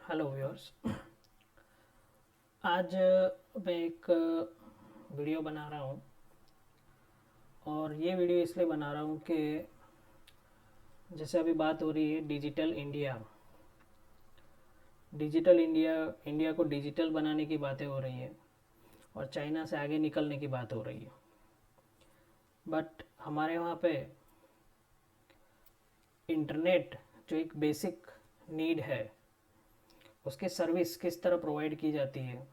Hello viewers. आज मैं एक वीडियो बना रहा हूँ और ये वीडियो इसलिए बना रहा हूँ कि जैसे अभी बात हो रही है डिजिटल इंडिया को डिजिटल बनाने की बातें हो रही है और चाइना से आगे निकलने की बात हो रही है। बट हमारे वहाँ पे इंटरनेट जो एक बेसिक नीड है उसकी सर्विस किस तरह प्रोवाइड की जाती है,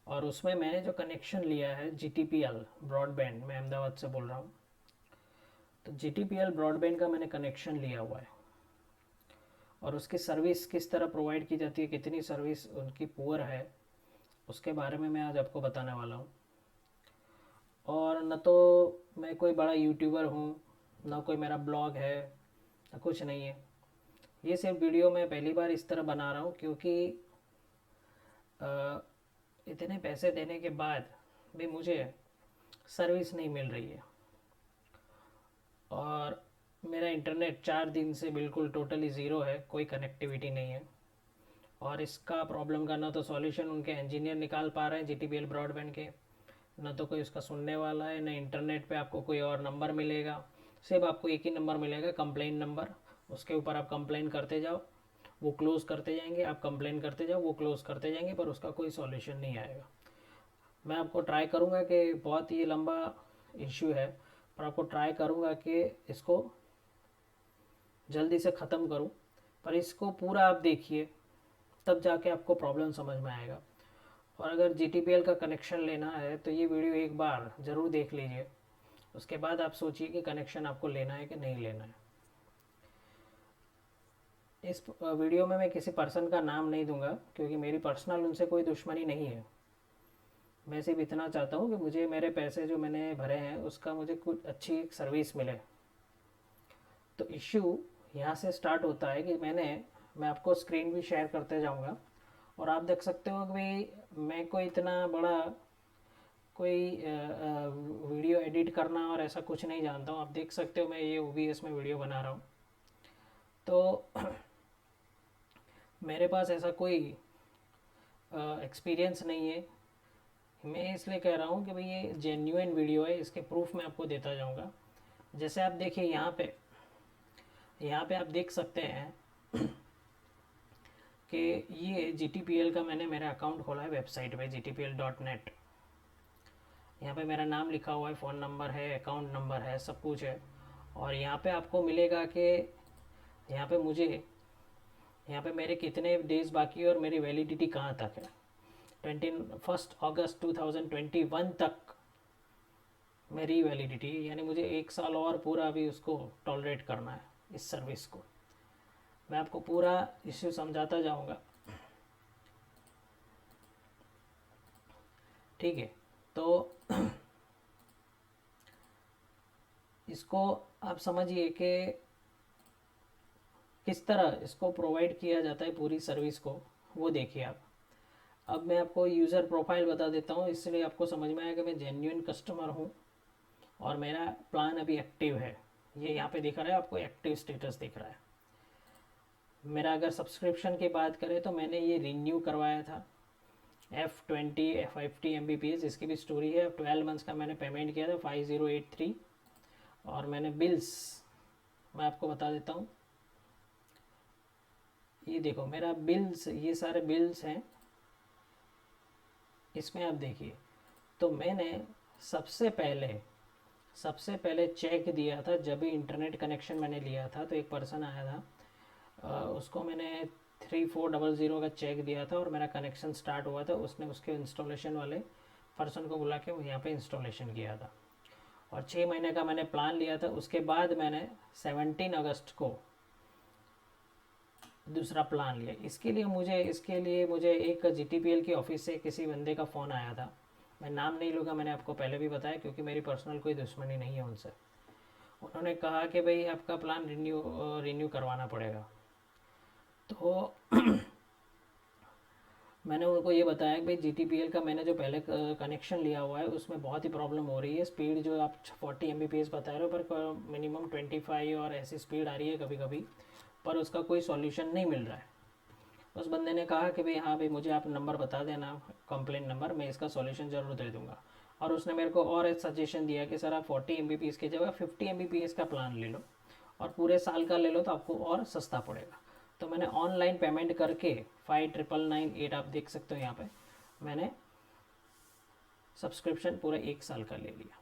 और उसमें मैंने जो कनेक्शन लिया है GTPL ब्रॉडबैंड, मैं अहमदाबाद से बोल रहा हूँ। तो GTPL ब्रॉडबैंड का मैंने कनेक्शन लिया हुआ है और उसकी सर्विस किस तरह प्रोवाइड की जाती है, कितनी सर्विस उनकी पुअर है, उसके बारे में मैं आज आपको बताने वाला हूँ। और न तो मैं कोई बड़ा यूट्यूबर हूँ, न कोई मेरा ब्लॉग है, न कुछ नहीं है। ये सिर्फ वीडियो मैं पहली बार इस तरह बना रहा हूँ क्योंकि इतने पैसे देने के बाद भी मुझे सर्विस नहीं मिल रही है और मेरा इंटरनेट 4 दिन से बिल्कुल टोटली ज़ीरो है, कोई कनेक्टिविटी नहीं है। और इसका प्रॉब्लम का ना तो सॉल्यूशन उनके इंजीनियर निकाल पा रहे हैं GTPL ब्रॉडबैंड के, ना तो कोई उसका सुनने वाला है, ना इंटरनेट पे आपको कोई और नंबर मिलेगा। सिर्फ आपको एक ही नंबर मिलेगा, कंप्लेन नंबर। उसके ऊपर आप कंप्लेन करते जाओ, वो क्लोज़ करते जाएंगे, आप कंप्लेन करते जाओ, वो क्लोज़ करते जाएंगे, पर उसका कोई सॉल्यूशन नहीं आएगा। मैं आपको ट्राई करूँगा कि बहुत ही लंबा इश्यू है, पर आपको ट्राई करूँगा कि इसको जल्दी से ख़त्म करूँ। पर इसको पूरा आप देखिए, तब जाके आपको प्रॉब्लम समझ में आएगा। और अगर GTPL का कनेक्शन लेना है तो ये वीडियो एक बार ज़रूर देख लीजिए, उसके बाद आप सोचिए कि कनेक्शन आपको लेना है कि नहीं लेना है। इस वीडियो में मैं किसी पर्सन का नाम नहीं दूंगा क्योंकि मेरी पर्सनल उनसे कोई दुश्मनी नहीं है। मैं सिर्फ इतना चाहता हूँ कि मुझे मेरे पैसे जो मैंने भरे हैं उसका मुझे कुछ अच्छी सर्विस मिले। तो इश्यू यहाँ से स्टार्ट होता है कि मैं आपको स्क्रीन भी शेयर करते जाऊँगा और आप देख सकते हो कि भाई मैं कोई इतना बड़ा कोई वीडियो एडिट करना और ऐसा कुछ नहीं जानता हूँ। आप देख सकते हो मैं ये OBS में वीडियो बना रहा हूँ। तो मेरे पास ऐसा कोई एक्सपीरियंस नहीं है। मैं इसलिए कह रहा हूँ कि भाई ये जेन्युइन वीडियो है, इसके प्रूफ मैं आपको देता जाऊँगा। जैसे आप देखिए यहाँ पे आप देख सकते हैं कि ये GTPL का मैंने मेरा अकाउंट खोला है वेबसाइट पे gtpl.net। यहाँ पे मेरा नाम लिखा हुआ है, फ़ोन नंबर है, अकाउंट नंबर है, सब कुछ है। और यहाँ पे आपको मिलेगा कि यहाँ पे मुझे यहाँ पे मेरे कितने डेज़ बाकी है और मेरी वैलिडिटी कहाँ तक है। 21 अगस्त 2021 तक मेरी वैलिडिटी, यानी मुझे 1 साल और पूरा अभी उसको टॉलरेट करना है इस सर्विस को। मैं आपको पूरा इश्यू समझाता जाऊँगा, ठीक है। तो इसको आप समझिए कि किस तरह इसको प्रोवाइड किया जाता है पूरी सर्विस को, वो देखिए आप। अब मैं आपको यूज़र प्रोफाइल बता देता हूँ, इसलिए आपको समझ में आएगा मैं जेन्युइन कस्टमर हूँ और मेरा प्लान अभी एक्टिव है। ये यहाँ पे दिख रहा है आपको, एक्टिव स्टेटस दिख रहा है मेरा। अगर सब्सक्रिप्शन की बात करें तो मैंने ये रिन्यू करवाया था F20 F50 Mbps, इसकी भी स्टोरी है। 12 मंथ्स का मैंने पेमेंट किया था 5083। और मैंने बिल्स मैं आपको बता देता हूँ, ये देखो मेरा बिल्स, ये सारे बिल्स हैं इसमें आप देखिए। तो मैंने सबसे पहले सबसे पहले चेक दिया था जब भी इंटरनेट कनेक्शन मैंने लिया था, तो एक पर्सन आया था, उसको मैंने 3400 का चेक दिया था और मेरा कनेक्शन स्टार्ट हुआ था। उसने उसके इंस्टॉलेशन वाले पर्सन को बुला के यहाँ पे इंस्टॉलेशन किया था और 6 महीने का मैंने प्लान लिया था। उसके बाद मैंने 17 अगस्त को दूसरा प्लान लिया। इसके लिए मुझे एक GTPL की ऑफिस से किसी बंदे का फ़ोन आया था। मैं नाम नहीं लूँगा, मैंने आपको पहले भी बताया, क्योंकि मेरी पर्सनल कोई दुश्मनी नहीं है उनसे। उन्होंने कहा कि भाई आपका प्लान रिन्यू करवाना पड़ेगा। तो मैंने उनको ये बताया कि भाई GTPL का मैंने जो पहले कनेक्शन लिया हुआ है उसमें बहुत ही प्रॉब्लम हो रही है। स्पीड जो आप 40 Mbps बता रहे हो, पर मिनिमम 25 और ऐसी स्पीड आ रही है कभी कभी, पर उसका कोई सॉल्यूशन नहीं मिल रहा है। उस बंदे ने कहा कि भाई हाँ भाई मुझे आप नंबर बता देना, कंप्लेंट नंबर, मैं इसका सॉल्यूशन ज़रूर दे दूँगा। और उसने मेरे को और एक सजेशन दिया कि सर आप 40 MBPS की जगह 50 MBPS का प्लान ले लो और पूरे साल का ले लो तो आपको और सस्ता पड़ेगा। तो मैंने ऑनलाइन पेमेंट करके 5998 आप देख सकते हो यहाँ पे, मैंने सब्सक्रिप्शन पूरा 1 साल का ले लिया।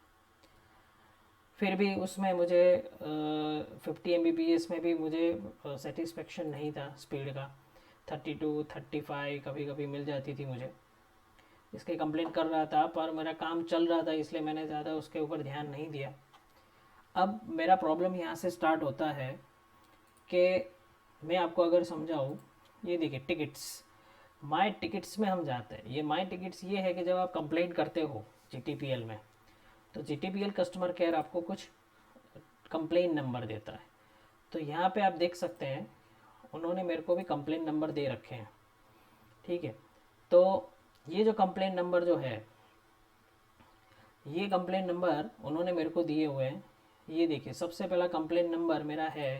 फिर भी उसमें मुझे 50 MBPS में भी मुझे सेटिस्फेक्शन नहीं था स्पीड का। 32 35 कभी कभी मिल जाती थी मुझे। इसके कंप्लेंट कर रहा था पर मेरा काम चल रहा था, इसलिए मैंने ज़्यादा उसके ऊपर ध्यान नहीं दिया। अब मेरा प्रॉब्लम यहाँ से स्टार्ट होता है कि मैं आपको अगर समझाऊँ, ये देखिए टिकट्स, माई टिकट्स में हम जाते हैं। ये माई टिकट्स ये है कि जब आप कंप्लेंट करते हो GTPL में, तो GTPL कस्टमर केयर आपको कुछ कंप्लेंट नंबर देता है। तो यहाँ पे आप देख सकते हैं उन्होंने मेरे को भी कंप्लेंट नंबर दे रखे हैं, ठीक है। तो ये जो कंप्लेंट नंबर जो है, ये कंप्लेंट नंबर उन्होंने मेरे को दिए हुए हैं। ये देखिए सबसे पहला कंप्लेंट नंबर मेरा है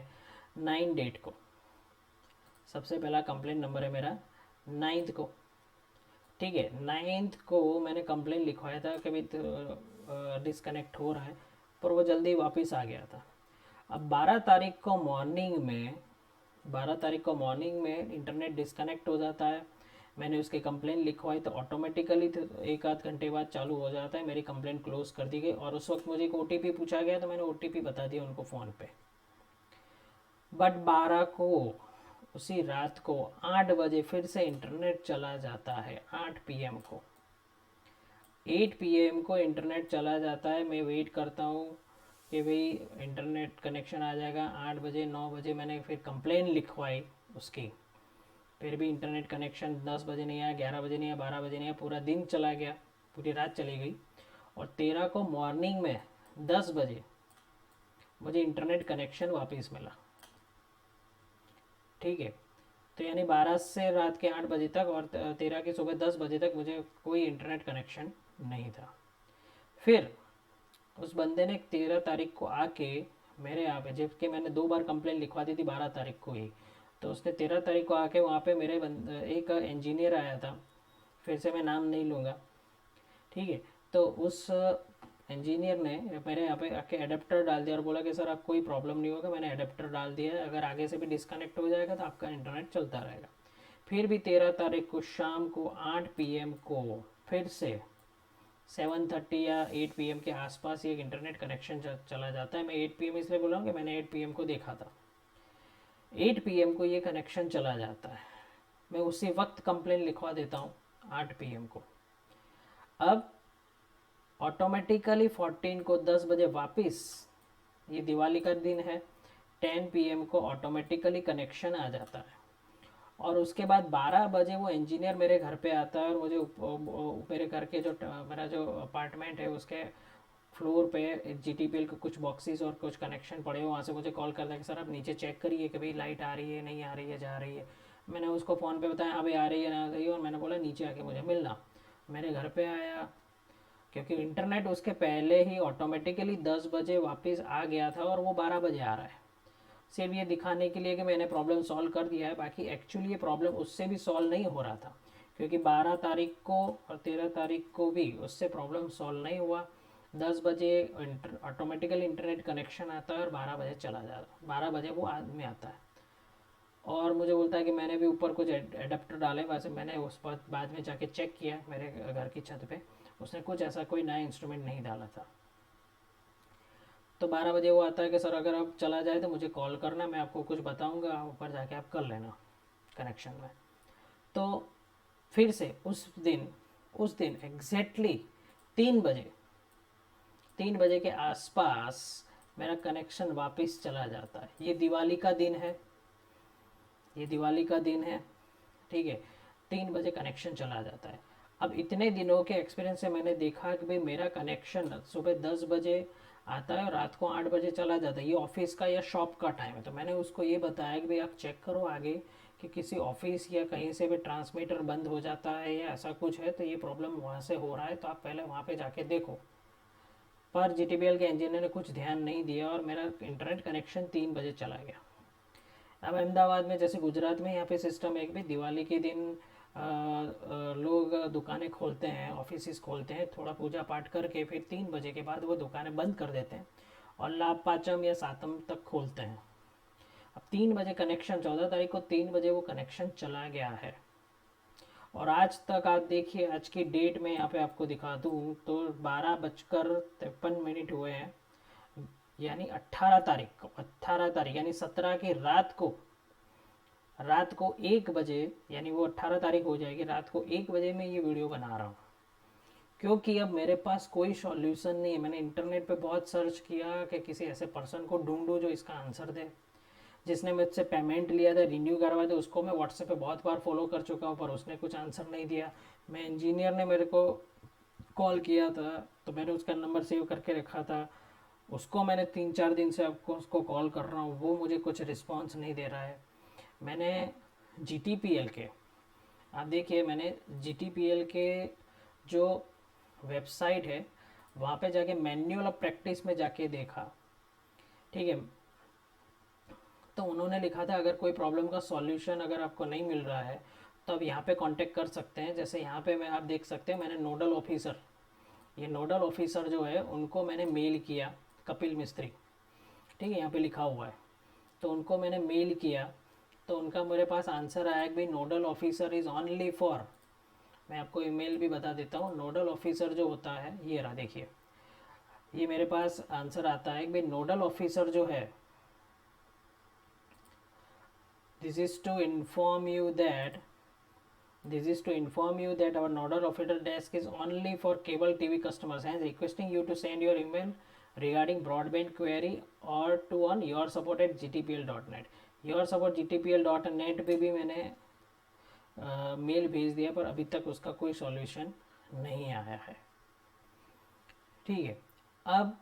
9 डेट को, सबसे पहला कंप्लेंट नंबर है मेरा 9th को, ठीक है। 9th को मैंने कंप्लेंट लिखवाया था कि भाई डिसकनेक्ट हो रहा है, पर वो जल्दी वापस आ गया था। अब 12 तारीख को मॉर्निंग में, 12 तारीख को मॉर्निंग में इंटरनेट डिसकनेक्ट हो जाता है। मैंने उसकी कंप्लेंट लिखवाई तो ऑटोमेटिकली एक आध घंटे बाद चालू हो जाता है। मेरी कंप्लेंट क्लोज कर दी गई और उस वक्त मुझे एक OTP पूछा गया तो मैंने OTP बता दिया उनको फ़ोन पे। बट 12 को, उसी रात को 8 बजे फिर से इंटरनेट चला जाता है। 8 PM को, 8 PM को इंटरनेट चला जाता है। मैं वेट करता हूँ कि भाई इंटरनेट कनेक्शन आ जाएगा। 8 बजे 9 बजे मैंने फिर कंप्लेन लिखवाई उसकी, फिर भी इंटरनेट कनेक्शन 10 बजे नहीं आया, 11 बजे नहीं आया, 12 बजे नहीं आया, पूरा दिन चला गया, पूरी रात चली गई। और 13 को मॉर्निंग में 10 बजे मुझे इंटरनेट कनेक्शन वापस मिला, ठीक है। तो यानी 12 से रात के 8 बजे तक और 13 के सुबह 10 बजे तक मुझे कोई इंटरनेट कनेक्शन नहीं था। फिर उस बंदे ने 13 तारीख को आके मेरे यहाँ पे, जबकि मैंने 2 बार कंप्लेंट लिखवा दी थी 12 तारीख को ही, तो उसने 13 तारीख को आके वहाँ पे मेरे एक इंजीनियर आया था, फिर से मैं नाम नहीं लूँगा, ठीक है। तो उस इंजीनियर ने मेरे यहाँ पे आके एडेप्टर डाल दिया और बोला कि सर आप कोई प्रॉब्लम नहीं होगा, मैंने एडेप्टर डाल दिया है, अगर आगे से भी डिस्कनेक्ट हो जाएगा तो आपका इंटरनेट चलता रहेगा। फिर भी 13 तारीख को शाम को 8 PM को फिर से 7:30 या 8 PM के आसपास ये इंटरनेट कनेक्शन चला जाता है। मैं 8 PM इसलिए बोल रहा हूँ कि मैंने 8 PM को देखा था। 8 PM को ये कनेक्शन चला जाता है। मैं उसी वक्त कंप्लेन लिखवा देता हूँ 8 PM को। अब ऑटोमेटिकली 14 को 10 बजे वापस, ये दिवाली का दिन है, 10 PM को ऑटोमेटिकली कनेक्शन आ जाता है। और उसके बाद 12 बजे वो इंजीनियर मेरे घर पे आता है और मुझे मेरे घर के जो मेरा जो अपार्टमेंट है उसके फ्लोर पे GTPL के कुछ बॉक्सेस और कुछ कनेक्शन पड़े हुए, वहाँ से मुझे कॉल करता है कि सर आप नीचे चेक करिए कि भाई लाइट आ रही है, नहीं आ रही है, जा रही है। मैंने उसको फ़ोन पे बताया हाँ भाई आ रही है, ना आ रही है, और मैंने बोला नीचे आके मुझे मिलना। मेरे घर पे आया, क्योंकि इंटरनेट उसके पहले ही ऑटोमेटिकली 10 बजे वापस आ गया था और वो 12 बजे आ रहा है, सिर्फ ये दिखाने के लिए कि मैंने प्रॉब्लम सॉल्व कर दिया है। बाकी एक्चुअली ये प्रॉब्लम उससे भी सॉल्व नहीं हो रहा था, क्योंकि 12 तारीख को और 13 तारीख को भी उससे प्रॉब्लम सॉल्व नहीं हुआ। 10 बजे ऑटोमेटिकली इंटरनेट कनेक्शन आता है और 12 बजे चला जाता है, 12 बजे वो आदमी आता है और मुझे बोलता है कि मैंने भी ऊपर कुछ एडेप्टर डाले। वैसे मैंने उस पर बाद में जाके चेक किया मेरे घर की छत पे, उसने कुछ ऐसा कोई नया इंस्ट्रूमेंट नहीं डाला था। तो 12 बजे वो आता है कि सर अगर आप चला जाए तो मुझे कॉल करना, मैं आपको कुछ बताऊंगा, ऊपर जाके आप कर लेना कनेक्शन में। तो फिर से उस दिन एग्जैक्टली 3 बजे, 3 बजे के आसपास मेरा कनेक्शन वापस चला जाता है। ये दिवाली का दिन है, ये दिवाली का दिन है, ठीक है। 3 बजे कनेक्शन चला जाता है। अब इतने दिनों के एक्सपीरियंस से मैंने देखा कि भाई मेरा कनेक्शन सुबह 10 बजे आता है और रात को 8 बजे चला जाता है। ये ऑफिस का या शॉप का टाइम है। तो मैंने उसको ये बताया कि भाई आप चेक करो आगे कि किसी ऑफिस या कहीं से भी ट्रांसमीटर बंद हो जाता है या ऐसा कुछ है, तो ये प्रॉब्लम वहाँ से हो रहा है, तो आप पहले वहाँ पे जाके देखो। पर GTPL के इंजीनियर ने कुछ ध्यान नहीं दिया और मेरा इंटरनेट कनेक्शन 3 बजे चला गया। अब अहमदाबाद में जैसे गुजरात में यहाँ पे सिस्टम है कि भाई दिवाली के दिन लोग दुकानें खोलते हैं, ऑफिस खोलते हैं, थोड़ा पूजा पाठ करके फिर 3 बजे के बाद वो दुकानें बंद कर देते हैं और लाभ पाचम या सातम तक खोलते हैं। अब 3 बजे कनेक्शन, 14 तारीख को 3 बजे वो कनेक्शन चला गया है और आज तक आप देखिए, आज की डेट में यहाँ पे आपको दिखा दूँ तो 12:53 हुए हैं, यानी 18 तारीख को, 18 तारीख यानी 17 की रात को 1 बजे, यानी वो 18 तारीख हो जाएगी, रात को 1 बजे मैं ये वीडियो बना रहा हूँ क्योंकि अब मेरे पास कोई सॉल्यूशन नहीं है। मैंने इंटरनेट पे बहुत सर्च किया कि किसी ऐसे पर्सन को ढूंढूं जो इसका आंसर दे। जिसने मुझसे पेमेंट लिया था, रिन्यू करवा था, उसको मैं व्हाट्सएप पे बहुत बार फॉलो कर चुका हूँ पर उसने कुछ आंसर नहीं दिया। मैं इंजीनियर ने मेरे को कॉल किया था तो मैंने उसका नंबर सेव करके रखा था, उसको मैंने 3-4 दिन से आपको उसको कॉल कर रहा हूँ, वो मुझे कुछ रिस्पॉन्स नहीं दे रहा है। मैंने GTPL के, आप देखिए, मैंने GTPL के जो वेबसाइट है वहाँ पे जाके मैन्युअल ऑफ प्रैक्टिस में जाके देखा, ठीक है। तो उन्होंने लिखा था अगर कोई प्रॉब्लम का सॉल्यूशन अगर आपको नहीं मिल रहा है तो आप यहाँ पे कांटेक्ट कर सकते हैं। जैसे यहाँ पे मैं, आप देख सकते हैं, मैंने नोडल ऑफिसर, ये नोडल ऑफिसर जो है उनको मैंने मेल किया, कपिल मिस्त्री, ठीक है, यहाँ पे लिखा हुआ है। तो उनको मैंने मेल किया तो उनका मेरे पास आंसर आया कि भाई nodal officer is only for, मैं आपको ईमेल भी बता देता हूँ। नोडल ऑफिसर जो होता है, ये रहा देखिए, ये मेरे पास आंसर आता है कि भाई नोडल ऑफिसर जो है, this is to inform you that our nodal operator desk is only for cable TV customers, hence requesting you to send your email regarding broadband query or to on yoursupport@gtpl.net। yoursupport@gtpl.net पे भी मैंने mail भेज दिया पर अभी तक उसका कोई सॉल्यूशन नहीं आया है, ठीक है। अब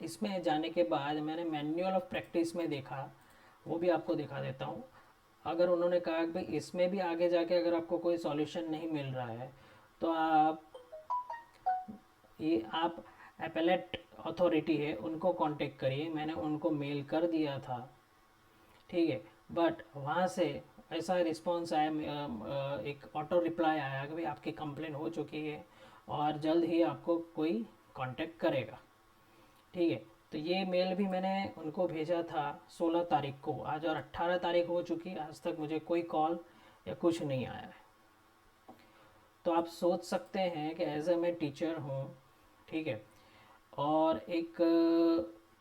इसमें जाने के बाद मैंने मैनुअल ऑफ प्रैक्टिस में देखा, वो भी आपको दिखा देता हूँ। अगर उन्होंने कहा कि भाई इसमें भी आगे जाके अगर आपको कोई सॉल्यूशन नहीं मिल रहा है तो आप एपेलेट अथॉरिटी है उनको कांटेक्ट करिए। मैंने उनको मेल कर दिया था, ठीक है, बट वहाँ से ऐसा रिस्पॉन्स आया, एक ऑटो रिप्लाई आया कि भाई आपकी कंप्लेन हो चुकी है और जल्द ही आपको कोई कांटेक्ट करेगा, ठीक है। तो ये मेल भी मैंने उनको भेजा था 16 तारीख को, आज और 18 तारीख हो चुकी है, आज तक मुझे कोई कॉल या कुछ नहीं आया है। तो आप सोच सकते हैं कि एज ए मैं टीचर हूँ, ठीक है, और एक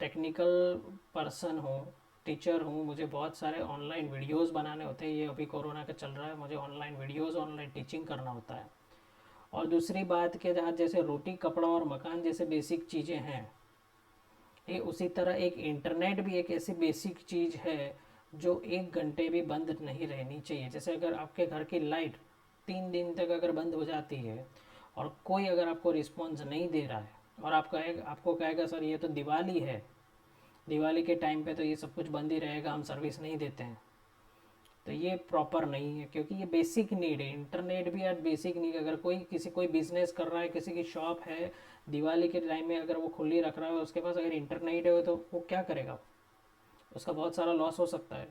टेक्निकल पर्सन हूँ, टीचर हूँ, मुझे बहुत सारे ऑनलाइन वीडियोस बनाने होते हैं। ये अभी कोरोना का चल रहा है, मुझे ऑनलाइन वीडियोस, ऑनलाइन टीचिंग करना होता है। और दूसरी बात के जहाँ जैसे रोटी कपड़ा और मकान जैसे बेसिक चीज़ें हैं, ये उसी तरह एक इंटरनेट भी एक ऐसी बेसिक चीज़ है जो 1 घंटे भी बंद नहीं रहनी चाहिए। जैसे अगर आपके घर की लाइट 3 दिन तक अगर बंद हो जाती है और कोई अगर आपको रिस्पॉन्स नहीं दे रहा है और आपको कहेगा सर ये तो दिवाली है, दिवाली के टाइम पे तो ये सब कुछ बंद ही रहेगा, हम सर्विस नहीं देते हैं, तो ये प्रॉपर नहीं है क्योंकि ये बेसिक नीड है। इंटरनेट भी यार बेसिक नीड। अगर कोई बिजनेस कर रहा है, किसी की शॉप है, दिवाली के टाइम में अगर वो खुली रख रहा है, उसके पास अगर इंटरनेट है तो वो क्या करेगा, उसका बहुत सारा लॉस हो सकता है।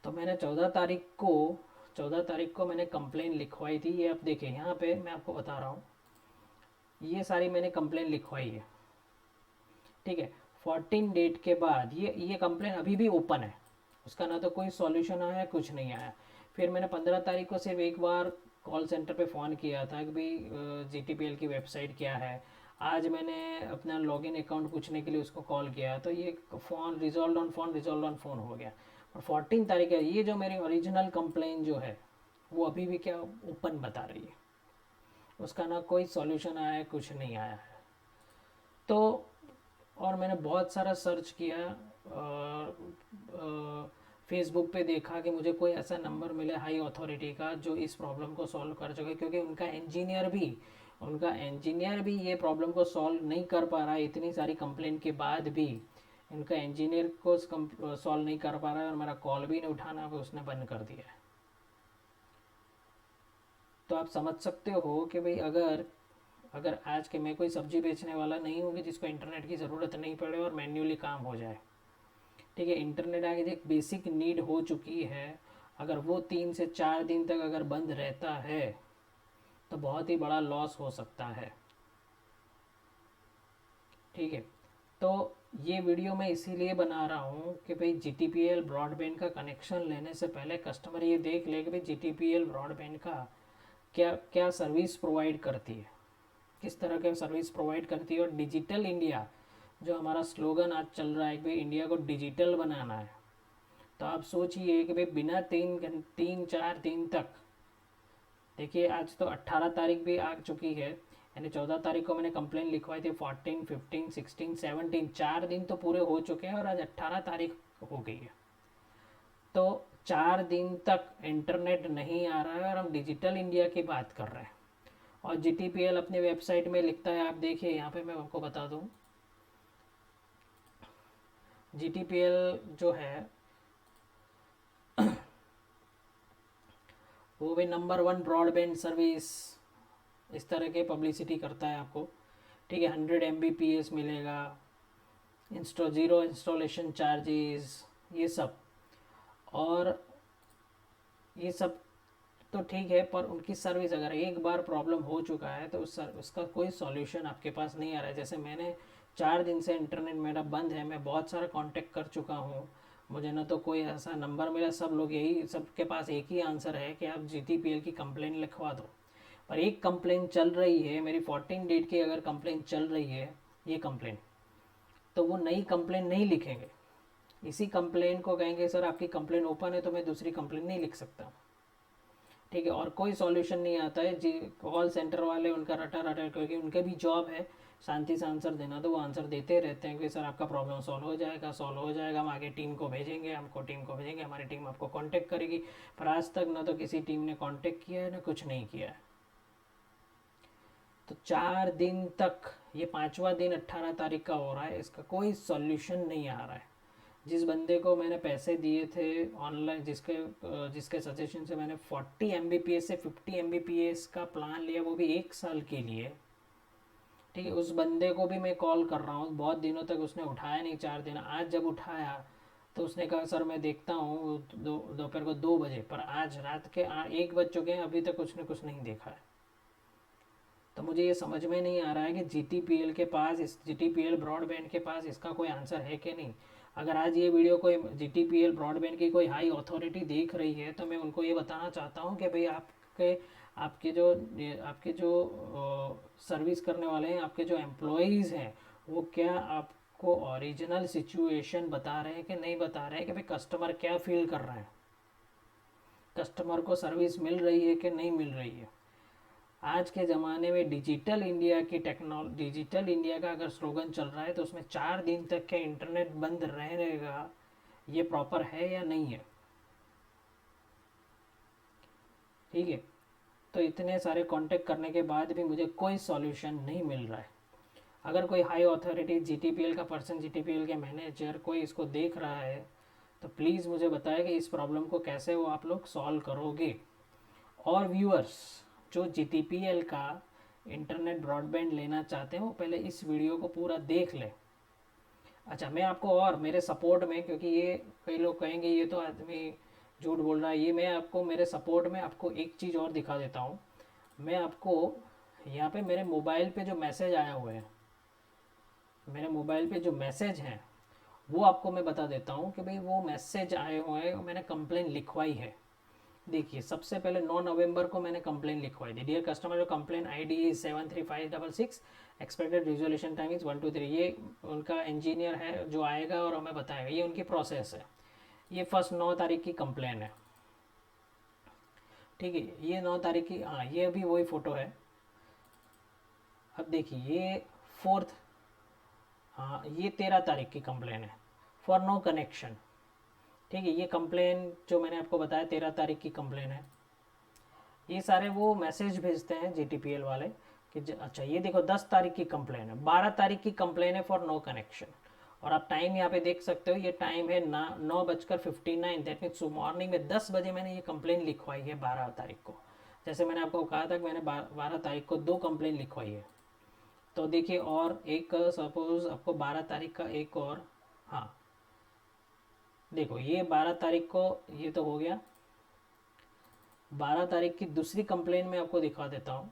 तो मैंने 14 तारीख को मैंने कंप्लेन लिखवाई थी। ये आप देखिए यहाँ पे मैं आपको बता रहा हूँ, ये सारी मैंने कंप्लेन लिखवाई है, ठीक है। 14 डेट के बाद ये कंप्लेन अभी भी ओपन है, उसका ना तो कोई सॉल्यूशन आया, कुछ नहीं आया। फिर मैंने 15 तारीख को सिर्फ एक बार कॉल सेंटर पे फ़ोन किया था कि भाई GTPL की वेबसाइट क्या है। आज मैंने अपना लॉगिन अकाउंट पूछने के लिए उसको कॉल किया तो ये फ़ोन रिजॉल्व ऑन फ़ोन हो गया। और 14 तारीख है, ये जो मेरी ओरिजिनल कंप्लेन जो है वो अभी भी क्या ओपन बता रही है, उसका ना कोई सॉल्यूशन आया है, कुछ नहीं आया है। तो और मैंने बहुत सारा सर्च किया, फेसबुक पे देखा कि मुझे कोई ऐसा नंबर मिले हाई अथॉरिटी का जो इस प्रॉब्लम को सॉल्व कर सके, क्योंकि उनका इंजीनियर भी ये प्रॉब्लम को सॉल्व नहीं कर पा रहा है। इतनी सारी कंप्लेन के बाद भी इनका इंजीनियर को सॉल्व नहीं कर पा रहा है और मेरा कॉल भी नहीं उठाना, उसने बंद कर दिया है। तो आप समझ सकते हो कि भाई अगर आज के मैं कोई सब्जी बेचने वाला नहीं हूँ कि जिसको इंटरनेट की ज़रूरत नहीं पड़े और मैन्युअली काम हो जाए, ठीक है, इंटरनेट आगे एक बेसिक नीड हो चुकी है, अगर वो 3 से 4 दिन तक अगर बंद रहता है तो बहुत ही बड़ा लॉस हो सकता है। ठीक है, तो ये वीडियो मैं इसीलिए बना रहा हूँ कि भाई GTPL ब्रॉडबैंड का कनेक्शन लेने से पहले कस्टमर ये देख ले कि भाई GTPL ब्रॉडबैंड का क्या क्या सर्विस प्रोवाइड करती है, किस तरह के सर्विस प्रोवाइड करती है। और डिजिटल इंडिया जो हमारा स्लोगन आज चल रहा है कि भाई इंडिया को डिजिटल बनाना है, तो आप सोचिए कि भाई बिना 3-4 दिन तक, देखिए आज तो 18 तारीख भी आ चुकी है, यानी 14 तारीख को मैंने कंप्लेन लिखवाई थी, 14, 15, 16, 17, 4 दिन तो पूरे हो चुके हैं और आज 18 तारीख हो गई है। तो 4 दिन तक इंटरनेट नहीं आ रहा है और हम डिजिटल इंडिया की बात कर रहे हैं। और GTPL अपने वेबसाइट में लिखता है, आप देखिए यहाँ पे मैं आपको बता दूँ, GTPL जो है वो भी नंबर 1 ब्रॉडबैंड सर्विस इस तरह के पब्लिसिटी करता है आपको। ठीक है, 100 Mbps मिलेगा, ज़ीरो इंस्टॉलेशन चार्जेस, ये सब। और ये सब तो ठीक है, पर उनकी सर्विस अगर एक बार प्रॉब्लम हो चुका है तो उसका कोई सॉल्यूशन आपके पास नहीं आ रहा है। जैसे मैंने 4 दिन से इंटरनेट मेरा बंद है, मैं बहुत सारा कांटेक्ट कर चुका हूँ, मुझे ना तो कोई ऐसा नंबर मिला, सब लोग यही, सबके पास एक ही आंसर है कि आप GTPL की कंप्लेन लिखवा दो। पर एक कंप्लेन चल रही है मेरी, 14 डेट की अगर कंप्लेन चल रही है ये कंप्लेन, तो वो नई कंप्लेन नहीं लिखेंगे, इसी कंप्लेन को कहेंगे सर आपकी कंप्लेन ओपन है तो मैं दूसरी कंप्लेन नहीं लिख सकता। ठीक है, और कोई सॉल्यूशन नहीं आता है जी। कॉल सेंटर वाले उनका रटा रटा, क्योंकि उनके भी जॉब है शांति से आंसर देना, तो वो आंसर देते रहते हैं कि सर आपका प्रॉब्लम सॉल्व हो जाएगा, सॉल्व हो जाएगा, हम आगे टीम को भेजेंगे, हमको टीम को भेजेंगे, हमारी टीम आपको कांटेक्ट करेगी। पर आज तक ना तो किसी टीम ने कांटेक्ट किया है ना कुछ नहीं किया है। तो 4 दिन तक, ये 5वां दिन 18 तारीख का हो रहा है, इसका कोई सॉल्यूशन नहीं आ रहा है। जिस बंदे को मैंने पैसे दिए थे ऑनलाइन, जिसके सजेशन से मैंने 40 Mbps से 50 Mbps का प्लान लिया, वो भी 1 साल के लिए। ठीक है, उस बंदे को भी मैं कॉल कर रहा हूँ, बहुत दिनों तक उसने उठाया नहीं, 4 दिन, आज जब उठाया तो उसने कहा सर मैं देखता हूँ दोपहर को 2 बजे, पर आज रात के 1 बज चुके हैं, अभी तक उसने कुछ नहीं देखा है। तो मुझे ये समझ में नहीं आ रहा है कि GTPL के पास, इस GTPL ब्रॉडबैंड के पास इसका कोई आंसर है कि नहीं। अगर आज ये वीडियो कोई GTPL ब्रॉडबैंड की कोई हाई अथॉरिटी देख रही है तो मैं उनको ये बताना चाहता हूँ कि भाई आपके आपके जो सर्विस करने वाले हैं, आपके जो एम्प्लॉयज़ हैं, वो क्या आपको ओरिजिनल सिचुएशन बता रहे हैं कि नहीं बता रहे हैं कि भाई कस्टमर क्या फील कर रहा है, कस्टमर को सर्विस मिल रही है कि नहीं मिल रही है। आज के ज़माने में डिजिटल इंडिया की टेक्नोलॉजी, डिजिटल इंडिया का अगर स्लोगन चल रहा है तो उसमें 4 दिन तक के इंटरनेट बंद रहेगा, ये प्रॉपर है या नहीं है। ठीक है, तो इतने सारे कांटेक्ट करने के बाद भी मुझे कोई सॉल्यूशन नहीं मिल रहा है। अगर कोई हाई अथॉरिटी GTPL का पर्सन, GTPL के मैनेजर कोई इसको देख रहा है तो प्लीज़ मुझे बताएं कि इस प्रॉब्लम को कैसे वो आप लोग सॉल्व करोगे। और व्यूअर्स जो GTPL का इंटरनेट ब्रॉडबैंड लेना चाहते हैं वो पहले इस वीडियो को पूरा देख लें। अच्छा, मैं आपको और मेरे सपोर्ट में, क्योंकि ये कई लोग कहेंगे ये तो आदमी झूठ बोल रहा है, ये मैं आपको मेरे सपोर्ट में आपको एक चीज़ और दिखा देता हूँ। मैं आपको यहाँ पे मेरे मोबाइल पे जो मैसेज आए हुए हैं, मेरे मोबाइल पे जो मैसेज हैं वो आपको मैं बता देता हूँ कि भाई वो मैसेज आए हुए हैं, मैंने कंप्लेन लिखवाई है। देखिए, सबसे पहले 9 नवंबर को मैंने कंप्लेन लिखवाई थी, डियर कस्टमर जो complain ID is 73566, expected resolution time is 1 to 3। ये उनका इंजीनियर है जो आएगा और हमें बताएगा, ये उनकी प्रोसेस है। ये फर्स्ट 9 तारीख की कंप्लेन है। ठीक है, ये 9 तारीख की, हाँ ये अभी वही फ़ोटो है। अब देखिए ये फोर्थ, हाँ ये 13 तारीख की कंप्लेन है, फॉर नो कनेक्शन। ठीक है, ये कंप्लेन जो मैंने आपको बताया 13 तारीख की कंप्लेन है। ये सारे वो मैसेज भेजते हैं GTPL वाले कि अच्छा ये देखो 10 तारीख की कंप्लेन है, 12 तारीख की कंप्लेन है फॉर नो कनेक्शन। और आप टाइम यहाँ पे देख सकते हो, ये टाइम है 9:59, दैट मीन्स मॉर्निंग में 10 बजे मैंने ये कंप्लेन लिखवाई है 12 तारीख को। जैसे मैंने आपको कहा था कि मैंने 12 तारीख को 2 कंप्लेन लिखवाई है। तो देखिए, और एक सपोज आपको 12 तारीख का एक और, हाँ देखो ये 12 तारीख को ये तो हो गया। 12 तारीख की दूसरी कंप्लेन मैं आपको दिखा देता हूँ।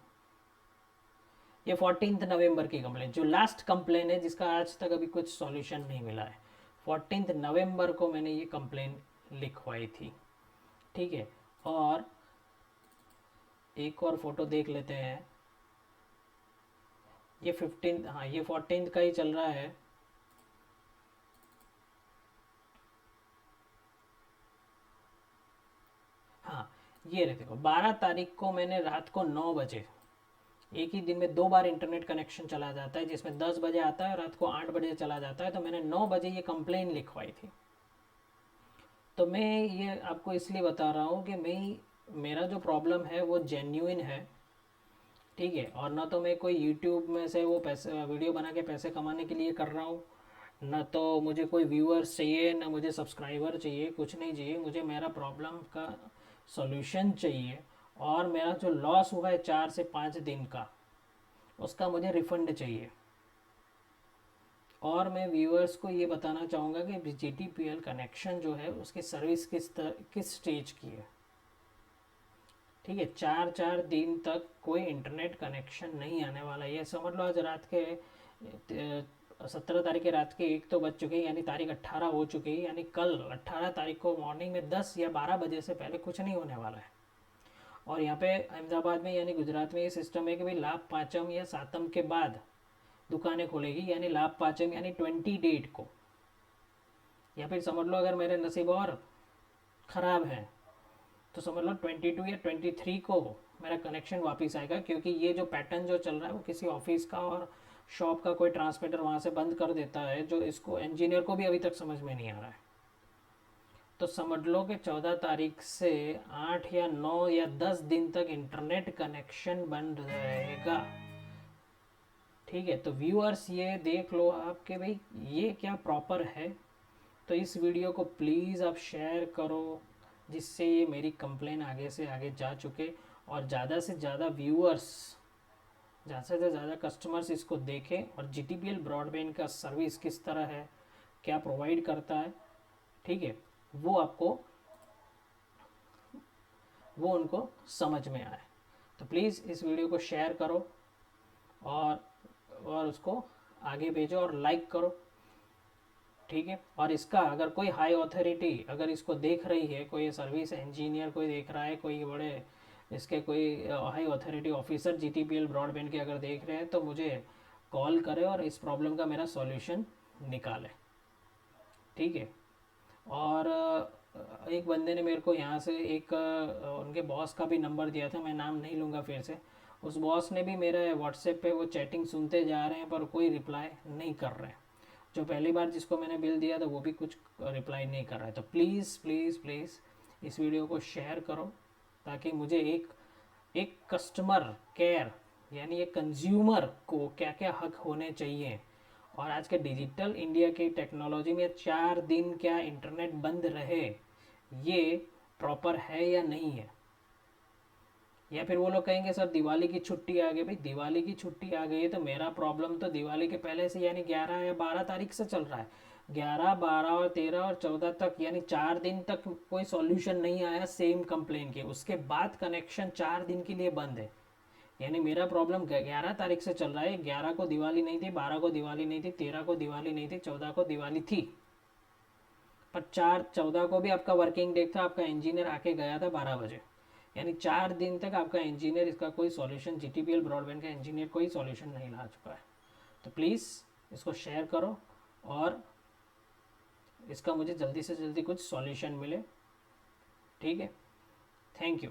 ये 14 नवंबर की कंप्लेन, जो लास्ट कंप्लेन है जिसका आज तक अभी कुछ सॉल्यूशन नहीं मिला है। 14 नवंबर को मैंने ये कंप्लेन लिखवाई थी, ठीक है। और एक और फोटो देख लेते हैं। ये 15, हाँ ये 14 का ही चल रहा है। हाँ ये रहे, देखो 12 तारीख को मैंने रात को 9 बजे, एक ही दिन में 2 बार इंटरनेट कनेक्शन चला जाता है, जिसमें 10 बजे आता है और रात को 8 बजे चला जाता है, तो मैंने 9 बजे ये कंप्लेन लिखवाई थी। तो मैं ये आपको इसलिए बता रहा हूँ कि मेरा जो प्रॉब्लम है वो जेन्युइन है, ठीक है। और ना तो मैं कोई यूट्यूब में से वो पैसे वीडियो बना के पैसे कमाने के लिए कर रहा हूँ, ना तो मुझे कोई व्यूअर्स चाहिए, ना मुझे सब्सक्राइबर चाहिए, कुछ नहीं चाहिए। मुझे मेरा प्रॉब्लम का सॉल्यूशन चाहिए, और मेरा जो लॉस हुआ है 4 से 5 दिन का, उसका मुझे रिफंड चाहिए। और मैं व्यूअर्स को ये बताना चाहूँगा कि GTPL कनेक्शन जो है उसकी सर्विस किस स्टेज की है, ठीक है। 4 4 दिन तक कोई इंटरनेट कनेक्शन नहीं आने वाला। ये समझ लो आज रात के 17 तारीख के रात के 1 तो बज चुके हैं, यानी तारीख 18 हो चुकी है, यानी कल 18 तारीख को मॉर्निंग में 10 या 12 बजे से पहले कुछ नहीं होने वाला है। और यहाँ पे अहमदाबाद में यानी गुजरात में ये सिस्टम है कि भाई लाभ पाँचम या सातम के बाद दुकानें खुलेगी, यानी लाभ पाँचम यानी 28 को। या फिर समझ लो अगर मेरे नसीब और ख़राब है तो समझ लो 22 या 23 को मेरा कनेक्शन वापस आएगा, क्योंकि ये जो पैटर्न जो चल रहा है वो किसी ऑफिस का और शॉप का कोई ट्रांसमीटर वहाँ से बंद कर देता है, जो इसको इंजीनियर को भी अभी तक समझ में नहीं आ रहा है। तो समझ लो कि 14 तारीख से 8 या 9 या 10 दिन तक इंटरनेट कनेक्शन बंद रहेगा, ठीक है। तो व्यूअर्स ये देख लो आप कि भाई ये क्या प्रॉपर है। तो इस वीडियो को प्लीज़ आप शेयर करो, जिससे ये मेरी कंप्लेन आगे से आगे जा चुके, और ज़्यादा से ज़्यादा व्यूअर्स, ज़्यादा से ज़्यादा कस्टमर्स इसको देखें, और GTPL ब्रॉडबैंड का सर्विस किस तरह है, क्या प्रोवाइड करता है, ठीक है, वो उनको समझ में आए। तो प्लीज़ इस वीडियो को शेयर करो, और उसको आगे भेजो और लाइक करो, ठीक है। और इसका अगर कोई हाई अथॉरिटी अगर इसको देख रही है, कोई सर्विस इंजीनियर कोई देख रहा है, कोई बड़े इसके कोई high authority officer GTPL broadband के अगर देख रहे हैं, तो मुझे कॉल करे और इस प्रॉब्लम का मेरा सॉल्यूशन निकाले, ठीक है। और एक बंदे ने मेरे को यहाँ से एक उनके बॉस का भी नंबर दिया था, मैं नाम नहीं लूँगा फिर से। उस बॉस ने भी मेरे व्हाट्सएप पे वो चैटिंग सुनते जा रहे हैं, पर कोई रिप्लाई नहीं कर रहे हैं। जो पहली बार जिसको मैंने बिल दिया था वो भी कुछ रिप्लाई नहीं कर रहा है। तो प्लीज़ प्लीज़ प्लीज़ इस वीडियो को शेयर करो, ताकि मुझे एक कस्टमर केयर यानी एक कंज्यूमर को क्या क्या हक होने चाहिए, और आज के डिजिटल इंडिया की टेक्नोलॉजी में 4 दिन क्या इंटरनेट बंद रहे, ये प्रॉपर है या नहीं है। या फिर वो लोग कहेंगे सर दिवाली की छुट्टी आ गई, भाई दिवाली की छुट्टी आ गई है तो मेरा प्रॉब्लम तो दिवाली के पहले से यानी 11 या 12 तारीख से चल रहा है। 11 12 और 13 और 14 तक यानी 4 दिन तक कोई सॉल्यूशन नहीं आया सेम कंप्लेन के, उसके बाद कनेक्शन 4 दिन के लिए बंद है। यानी मेरा प्रॉब्लम 11 तारीख से चल रहा है। 11 को दिवाली नहीं थी, 12 को दिवाली नहीं थी, 13 को दिवाली नहीं थी, 14 को दिवाली थी, पर 14 को भी आपका वर्किंग डे था, आपका इंजीनियर आके गया था 12 बजे। यानी 4 दिन तक आपका इंजीनियर इसका कोई सॉल्यूशन, GTPL ब्रॉडबैंड का इंजीनियर कोई सॉल्यूशन नहीं ला चुका है। तो प्लीज़ इसको शेयर करो, और इसका मुझे जल्दी से जल्दी कुछ सॉल्यूशन मिले, ठीक है। Thank you.